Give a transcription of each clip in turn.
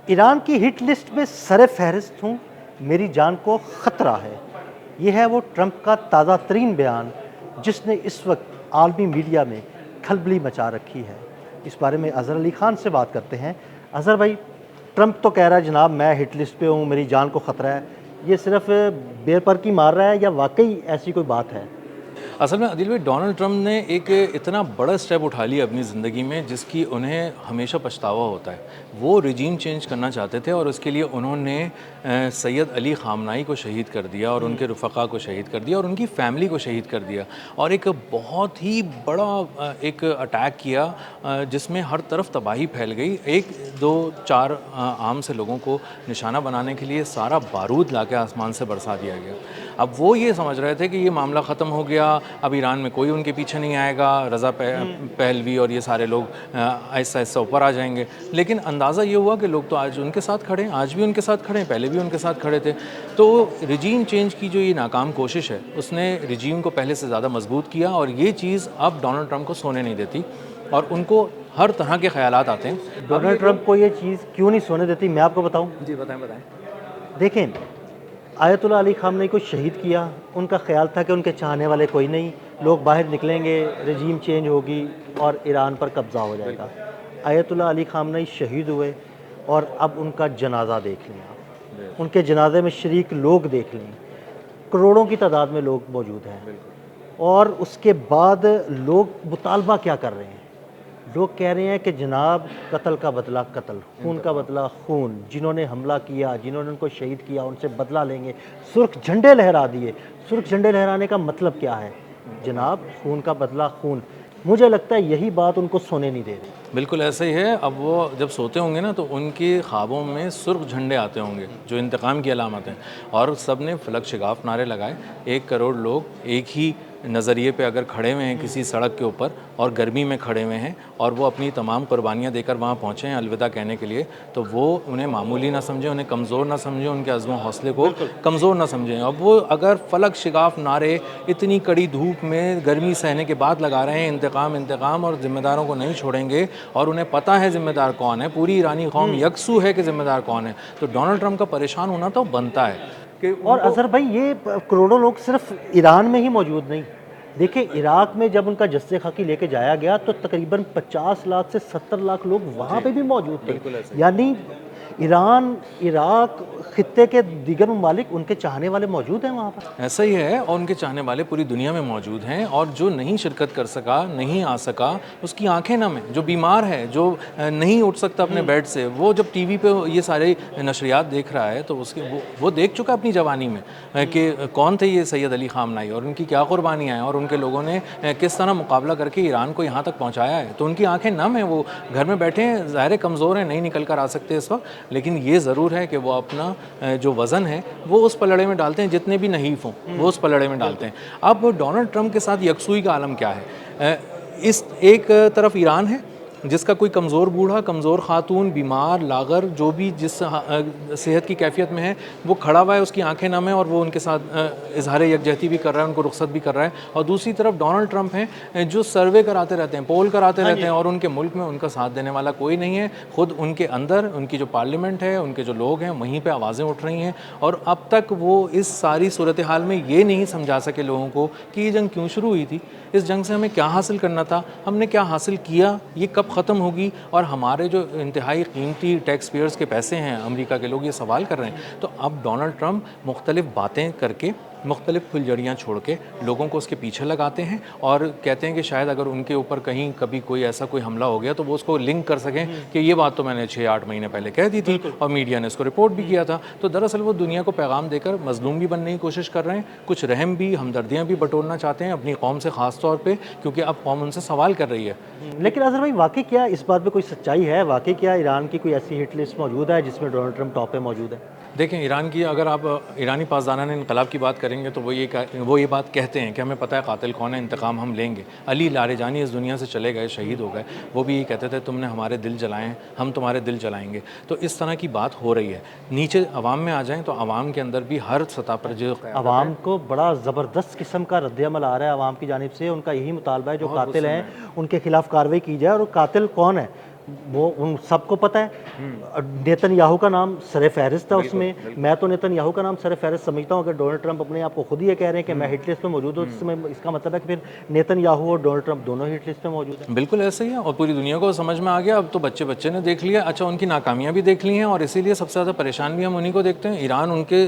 Iran की hit list में सरे फहरिस्त हूँ, मेरी जान को ख़तरा है। ये है वो ट्रंप का ताज़ा तरीन बयान जिसने इस वक्त आलमी मीडिया में खलबली मचा रखी है। इस बारे में अज़हर अली ख़ान से बात करते हैं। अज़हर भाई, ट्रंप तो कह रहा है जनाब मैं हिट लिस्ट पे हूँ, मेरी जान को ख़तरा है। ये सिर्फ बेरपर की मार रहा है या वाकई ऐसी कोई बात है? असल में अदिल भाई, डोनाल्ड ट्रंप ने एक इतना बड़ा स्टेप उठा लिया अपनी ज़िंदगी में जिसकी उन्हें हमेशा पछतावा होता है। वो रिजीम चेंज करना चाहते थे और उसके लिए उन्होंने सैयद अली ख़ामनाई को शहीद कर दिया और उनके रफ़क़ा को शहीद कर दिया और उनकी फ़ैमिली को शहीद कर दिया और एक बहुत ही बड़ा एक अटैक किया जिसमें हर तरफ तबाही फैल गई। 1, 2, 4 आम से लोगों को निशाना बनाने के लिए सारा बारूद ला के आसमान से बरसा दिया गया। अब वो ये समझ रहे थे कि ये मामला ख़त्म हो गया, अब ईरान में कोई उनके पीछे नहीं आएगा, रज़ा पहलवी और ये सारे लोग आहिस्ता आहिस्ता ऊपर आ जाएंगे। लेकिन अंदाज़ा ये हुआ कि लोग तो आज उनके साथ खड़े हैं, आज भी उनके साथ खड़े हैं, पहले भी उनके साथ खड़े थे। तो रिजीम चेंज की जो ये नाकाम कोशिश है उसने रिजीम को पहले से ज़्यादा मजबूत किया और ये चीज़ अब डोनाल्ड ट्रंप को सोने नहीं देती और उनको हर तरह के ख्यालात आते हैं। डोनाल्ड ट्रंप को ये चीज़ क्यों नहीं सोने देती, मैं आपको बताऊँ। जी बताएं बताएं। देखें, आयतुल्लाह अली ख़ामनेई को शहीद किया, उनका ख्याल था कि उनके चाहने वाले कोई नहीं, लोग बाहर निकलेंगे, रजीम चेंज होगी और ईरान पर कब्ज़ा हो जाएगा। आयतुल्लाह अली ख़ामनेई शहीद हुए और अब उनका जनाज़ा देख लें आप, उनके जनाजे में शरीक लोग देख लें, करोड़ों की तादाद में लोग मौजूद हैं। और उसके बाद लोग मुतालबा क्या कर रहे हैं? लोग कह रहे हैं कि जनाब कत्ल का बदला कत्ल, खून का बदला खून, जिन्होंने हमला किया, जिन्होंने उनको शहीद किया उनसे बदला लेंगे। सुर्ख झंडे लहरा दिए। सुर्ख झंडे लहराने का मतलब क्या है जनाब? खून का बदला खून। मुझे लगता है यही बात उनको सोने नहीं दे रही। बिल्कुल ऐसा ही है। अब वो जब सोते होंगे ना तो उनके ख्वाबों में सुर्ख झंडे आते होंगे जो इंतकाम की अलामत हैं और सब ने फलक शिगाफ नारे लगाए। 1 करोड़ लोग एक ही नज़रिए पे अगर खड़े हुए हैं किसी सड़क के ऊपर और गर्मी में खड़े हुए हैं और वो अपनी तमाम कुर्बानियाँ देकर वहाँ पहुँचे हैं अलविदा कहने के लिए, तो वो उन्हें मामूली ना समझें, उन्हें कमज़ोर ना समझें, उनके अज़्म व हौसले को कमज़ोर ना समझें। अब वो अगर फलक शिगाफ नारे इतनी कड़ी धूप में गर्मी सहने के बाद लगा रहे हैं इंतकाम इंतकाम और ज़िम्मेदारों को नहीं छोड़ेंगे और उन्हें पता है ज़िम्मेदार कौन है, पूरी ईरानी कौम यकसू है कि ज़िम्मेदार कौन है, तो डोनाल्ड ट्रंप का परेशान होना तो बनता है कि और अज़हर भाई, ये करोड़ों लोग सिर्फ ईरान में ही मौजूद नहीं। देखिए, इराक में जब उनका जस्से खाकी लेके जाया गया तो तकरीबन 50 लाख से 70 लाख लोग वहाँ पे भी मौजूद थे। यानी ईरान, इराक, खित्ते के दीगर ममालिक, उनके चाहने वाले मौजूद हैं वहाँ पर। ऐसा ही है और उनके चाहने वाले पूरी दुनिया में मौजूद हैं और जो नहीं शिरकत कर सका, नहीं आ सका, उसकी आंखें नम हैं। जो बीमार है, जो नहीं उठ सकता अपने बेड से, वो जब टीवी पे ये सारे नशरियात देख रहा है तो उसके वो देख चुका अपनी जवानी में कि कौन थे ये सैयद अली ख़ामनाई और उनकी क्या कुर्बानियाँ हैं और उनके लोगों ने किस तरह मुकाबला करके ईरान को यहाँ तक पहुँचाया है। तो उनकी आँखें नम हैं, वो घर में बैठे हैं, ज़ाहिर कमज़ोर हैं, नहीं निकल कर आ सकते इस वक्त, लेकिन ये ज़रूर है कि वो अपना जो वज़न है वो उस पलड़े में डालते हैं, जितने भी नहीफ हों वो उस पलड़े में डालते हैं। अब डोनाल्ड ट्रंप के साथ यकसुई का आलम क्या है? इस एक तरफ ईरान है जिसका कोई कमज़ोर बूढ़ा, कमज़ोर ख़ातून, बीमार, लागर, जो भी जिस सेहत की कैफियत में है वो खड़ा हुआ है, उसकी आंखें नम है और वो उनके साथ इजहार यकजहती भी कर रहा है, उनको रुख्सत भी कर रहा है। और दूसरी तरफ डोनाल्ड ट्रंप हैं जो सर्वे कराते रहते हैं, पोल कराते रहते हैं और उनके मुल्क में उनका साथ देने वाला कोई नहीं है। ख़ुद उनके अंदर उनकी जो पार्लियामेंट है, उनके जो लोग हैं, वहीं पर आवाज़ें उठ रही हैं और अब तक वो इस सारी सूरत हाल में ये नहीं समझा सके लोगों को कि ये जंग क्यों शुरू हुई थी, इस जंग से हमें क्या हासिल करना था, हमने क्या हासिल किया, ये कब ख़त्म होगी और हमारे जो इंतहाई कीमती टैक्स पेयर्स के पैसे हैं, अमेरिका के लोग ये सवाल कर रहे हैं। तो अब डोनाल्ड ट्रंप मुख्तलिफ़ बातें करके, मुख्तलिफ़ फुलझड़ियाँ छोड़ के लोगों को उसके पीछे लगाते हैं और कहते हैं कि शायद अगर उनके ऊपर कहीं कभी कोई ऐसा कोई हमला हो गया तो वो उसको लिंक कर सकें कि ये बात तो मैंने 6-8 महीने पहले कह दी थी और मीडिया ने इसको रिपोर्ट भी किया था। तो दरअसल वो दुनिया को पैगाम देकर मजलूम भी बनने की कोशिश कर रहे हैं, कुछ रहम भी, हमदर्दियाँ भी बटोरना चाहते हैं अपनी कौम से ख़ास तौर पर, क्योंकि अब कौम उनसे सवाल कर रही है। लेकिन अज़हर भाई, वाकई क्या इस बात में कोई सच्चाई है? वाकई क्या ईरान की कोई ऐसी हिट लिस्ट मौजूद है जिसमें डोनाल्ड ट्रंप टॉप पे मौजूद है? देखें, ईरान की अगर आप ईरानी पासदानान इनकलाब की बात करेंगे तो वो ये बात कहते हैं कि हमें पता है कातिल कौन है, इंतकाम हम लेंगे। अली लारेजानी इस दुनिया से चले गए, शहीद हो गए, वो भी ये कहते थे तुमने हमारे दिल जलाए हैं, हम तुम्हारे दिल जलाएंगे। तो इस तरह की बात हो रही है। नीचे अवाम में आ जाएँ तो अवाम के अंदर भी हर सतह पर जो अवाम को बड़ा ज़बरदस्त किस्म का रद्द-ए-अमल आ रहा है अवाम की जानिब से। उनका यही मुतालबा है जो कातिल हैं उनके खिलाफ कार्रवाई की जाए। और कातिल कौन है? वो उन सबको पता है। नेतन्याहू का नाम सर फहरिस्त था उसमें। मैं तो नेतन्याहू का नाम सर फहरिस्त समझता हूँ। अगर डोनाल्ड ट्रंप अपने आप को खुद ही ये कह रहे हैं कि मैं हिट लिस्ट में मौजूद हूँ, इसमें इसका मतलब है कि फिर नेतन्याहू और डोनाल्ड ट्रंप दोनों हिट लिस्ट में मौजूद हैं। बिल्कुल ऐसे ही है और पूरी दुनिया को समझ में आ गया। अब तो बच्चे बच्चे ने देख लिया, अच्छा उनकी नाकामियां भी देख ली हैं और इसीलिए सबसे ज़्यादा परेशान भी हम उन्हीं को देखते हैं। ईरान उनके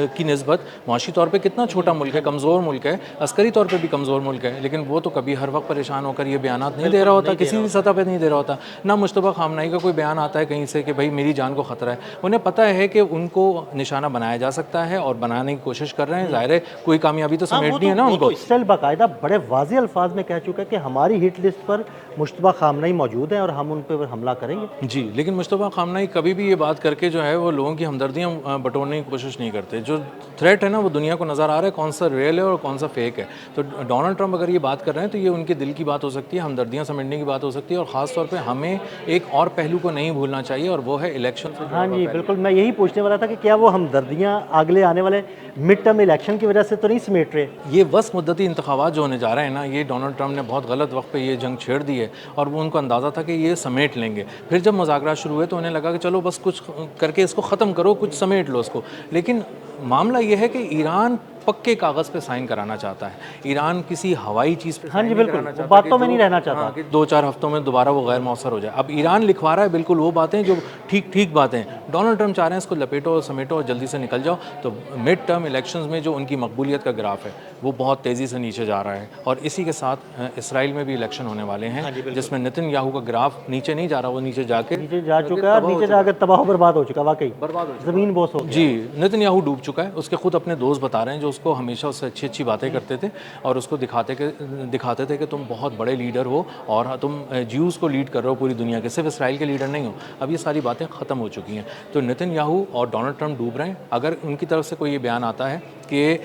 की निस्बत मुआशी तौर पे कितना छोटा मुल्क है, कमज़ोर मुल्क है, अस्करी तौर पे भी कमज़ोर मुल्क है, लेकिन वो तो कभी हर वक्त परेशान होकर ये बयानात नहीं दे रहा होता, किसी भी सतह पे नहीं दे रहा होता। ना मुश्तबा खामनाई का कोई बयान आता है कहीं से कि भाई मेरी जान को ख़तरा है। उन्हें पता है कि उनको निशाना बनाया जा सकता है और बनाने की कोशिश कर रहे हैं। ज़ाहिर है कोई कामयाबी तो समेटनी है ना उनको। इसराइल बाकायदा बड़े वाज़ेह अल्फाज में कह चुका है कि हमारी हिट लिस्ट पर मुश्तबा खामनाई मौजूद हैं और हम उन पर हमला करेंगे। जी, लेकिन मुश्तबा खामनाई कभी भी ये बात करके जो है वो लोगों की हमदर्दियाँ बटोरने की कोशिश नहीं करते। जो थ्रेट है ना वो दुनिया को नज़र आ रहा है कौन सा रियल है और कौन सा फेक है। तो डोनाल्ड ट्रंप अगर ये बात कर रहे हैं तो ये उनके दिल की बात हो सकती है, हमदर्दियाँ समेटने की बात हो सकती है और ख़ास तौर पे हमें एक और पहलू को नहीं भूलना चाहिए और वो है इलेक्शन से जुड़ा हाँ हुआ जी पहलू। बिल्कुल, मैं यही पूछने वाला था कि क्या वो हमदर्दियाँ अगले आने वाले मिड टर्म इलेक्शन की वजह से तो नहीं समेट रहे? ये वस मुद्दती इंतखाबात जो होने जा रहे हैं ना, ये डोनाल्ड ट्रंप ने बहुत गलत वक्त पे ये जंग छेड़ दी है और वो उनको अंदाज़ा था कि ये समेट लेंगे। फिर जब मुज़ाकरात शुरू हुए तो उन्हें लगा कि चलो बस कुछ करके इसको ख़त्म करो, कुछ समेट लो उसको। लेकिन मामला ये है कि ईरान पक्के कागज़ पे साइन कराना चाहता है। ईरान किसी हवाई चीज़ पे हाँ साइन जी नहीं बिल्कुल, कराना वो चाहता बातों कि में नहीं जो- रहना चाहता। हाँ, कि 2-4 हफ्तों में दोबारा वो गैर मौसर हो जाए। अब ईरान लिखवा रहा है बिल्कुल वो बातें जो ठीक ठीक बातें हैं। डोनाल्ड ट्रंप चाह रहे हैं इसको लपेटो और समेटो और जल्दी से निकल जाओ। तो मिड टर्म इलेक्शंस में जो उनकी मकबूलियत का ग्राफ है वो बहुत तेज़ी से नीचे जा रहा है और इसी के साथ इसराइल में भी इलेक्शन होने वाले हैं जिसमें नेतन्याहू का ग्राफ नीचे नहीं जा रहा, वो नीचे जाके नीचे जा चुका है और नीचे जाकर तबाह बर्बाद हो चुका, वाकई बर्बाद हो चुका। ज़मीन बोस हो गया। जी, नेतन्याहू डूब चुका है। उसके खुद अपने दोस्त बता रहे हैं जो उसको हमेशा उससे अच्छी अच्छी बातें करते थे और उसको दिखाते थे कि तुम बहुत बड़े लीडर हो और तुम ज्यूज़ को लीड कर रहे हो पूरी दुनिया के, सिर्फ इसराइल के लीडर नहीं हो। अब ये सारी बातें ख़त्म हो चुकी हैं। तो नेतन्याहू और डोनाल्ड ट्रंप डूब रहे हैं। अगर उनकी तरफ से कोई ये बयान आता है कि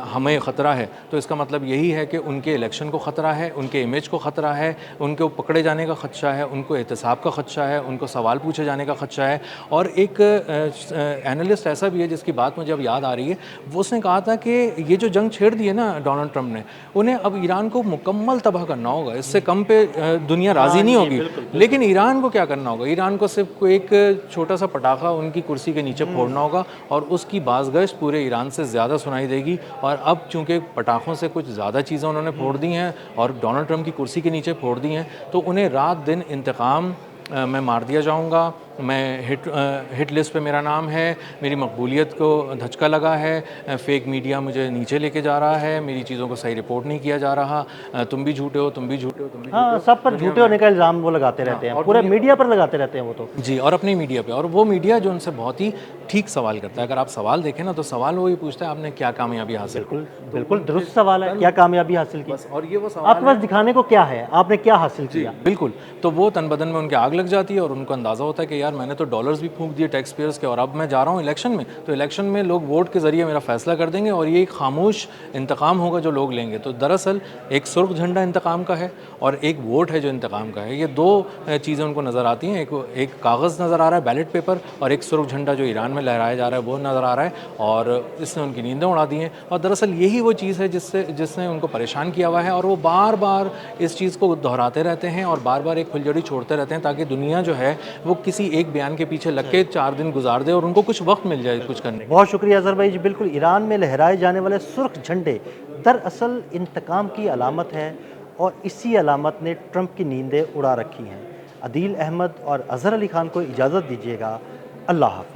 हमें ख़तरा है तो इसका मतलब यही है कि उनके इलेक्शन को ख़तरा है, उनके इमेज को ख़तरा है, उनको पकड़े जाने का ख़दशा है, उनको एहतसाब का ख़दशा है, उनको सवाल पूछे जाने का ख़दशा है। और एक एनालिस्ट ऐसा भी है जिसकी बात मुझे अब याद आ रही है, वो उसने कहा था कि ये जो जंग छेड़ दी है ना डोनाल्ड ट्रंप ने, उन्हें अब ईरान को मुकम्मल तबाह करना होगा। इससे कम पे दुनिया राज़ी नहीं होगी। लेकिन ईरान को क्या करना होगा? ईरान को सिर्फ कोई एक छोटा सा पटाखा उनकी कुर्सी के नीचे फोड़ना होगा और उसकी बाज़गश्त पूरे ईरान से ज़्यादा सुनाई देगी। और अब चूँकि पटाखों से कुछ ज़्यादा चीज़ें उन्होंने फोड़ दी हैं और डोनाल्ड ट्रंप की कुर्सी के नीचे फोड़ दी हैं, तो उन्हें रात दिन इंतकाम मैं मार दिया जाऊंगा, मैं हिट लिस्ट पे मेरा नाम है, मेरी मकबूलियत को धचका लगा है, फेक मीडिया मुझे नीचे लेके जा रहा है, मेरी चीज़ों को सही रिपोर्ट नहीं किया जा रहा, तुम भी झूठे हो, तुम भी झूठे हो, तुम भी हाँ, सब पर झूठे होने का इल्ज़ाम वो लगाते रहते हैं, पूरे मीडिया पर लगाते रहते हैं वो तो। जी, और अपनी मीडिया पे, और वो मीडिया जो उनसे बहुत ही ठीक सवाल करता है। अगर आप सवाल देखें ना तो सवाल वो ही पूछता है आपने क्या कामयाबी हासिल की। बिल्कुल दुरुस्त सवाल है, क्या कामयाबी हासिल की? और ये वो सवाल आपके पास दिखाने को क्या है, आपने क्या हासिल किया? बिल्कुल, तो वो तन बदन में उनके आग लग जाती है और उनको अंदाज़ा होता है कि यार मैंने तो डॉलर्स भी फूंक दिए टैक्स पेयर्स के और अब मैं जा रहा हूँ इलेक्शन में, तो इलेक्शन में लोग वोट के ज़रिए मेरा फ़ैसला कर देंगे और ये एक खामोश इंतकाम होगा जो लोग लेंगे। तो दरअसल एक सुर्ख झंडा इंतकाम का है और एक वोट है जो इंतकाम का है। ये दो चीज़ें उनको नज़र आती हैं। एक कागज़ नज़र आ रहा है बैलेट पेपर और एक सुर्ख झंडा जो ईरान में लहराया जा रहा है वो नज़र आ रहा है और इसने उनकी नींदें उड़ा दी हैं। और दरअसल यही वो चीज़ है जिसने उनको परेशान किया हुआ है और वो बार बार इस चीज़ को दोहराते रहते हैं और बार बार एक फुलझड़ी छोड़ते रहते हैं ताकि दुनिया जो है वो किसी एक बयान के पीछे लग के 4 दिन गुजार दे और उनको कुछ वक्त मिल जाए कुछ करने का। बहुत शुक्रिया अज़हर भाई जी। बिल्कुल, ईरान में लहराए जाने वाले सुर्ख झंडे दरअसल इंतकाम की अलामत है और इसी अलामत ने ट्रंप की नींदें उड़ा रखी हैं। अदील अहमद और अज़हर अली खान को इजाज़त दीजिएगा। अल्लाह हाफ़िज़।